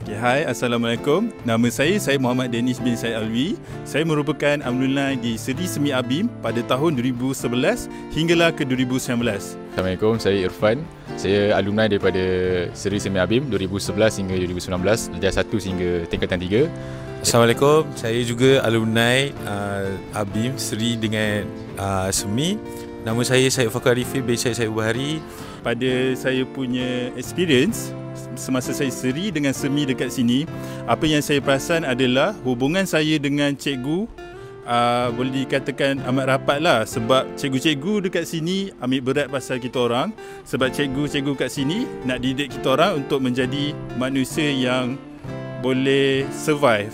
Okay, hai, Assalamualaikum. Nama saya Muhammad Danish bin Said Alwi. Saya merupakan alumni di Seri Semi Abim pada tahun 2011 hinggalah ke 2019. Assalamualaikum, saya Irfan. Saya alumni daripada Seri Semi Abim 2011 hingga 2019, darjah 1 hingga tingkatan 3. Assalamualaikum, saya juga alumni Abim Seri dengan Semi. Nama saya Syed Fakar Arifi bin Syed Ubahari. Pada saya punya experience semasa saya seri dengan semi dekat sini, apa yang saya perasan adalah hubungan saya dengan cikgu boleh dikatakan amat rapat lah, sebab cikgu-cikgu dekat sini ambil berat pasal kita orang, sebab cikgu-cikgu kat sini nak didik kita orang untuk menjadi manusia yang boleh survive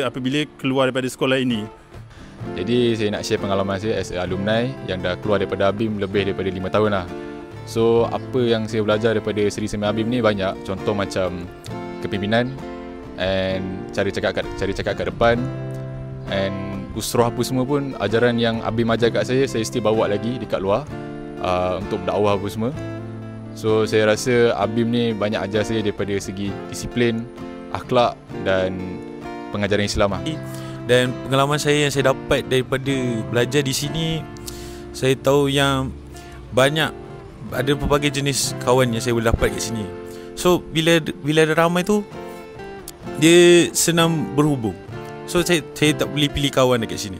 apabila keluar daripada sekolah ini. Jadi saya nak share pengalaman saya as a alumni yang dah keluar daripada Abim lebih daripada 5 tahun lah. So apa yang saya belajar daripada Seri Semi Abim ni banyak. Contoh macam kepimpinan and cara cakap kat depan, and usrah apa semua pun ajaran yang Abim ajar kat saya still bawa lagi dekat luar untuk berdakwah apa semua. So saya rasa Abim ni banyak ajar saya daripada segi disiplin, akhlak dan pengajaran Islam lah. Dan pengalaman saya yang saya dapat daripada belajar di sini, saya tahu yang banyak ada pelbagai jenis kawan yang saya boleh dapat kat sini. So bila ada ramai tu, dia senang berhubung. So saya tak boleh pilih kawan dekat sini.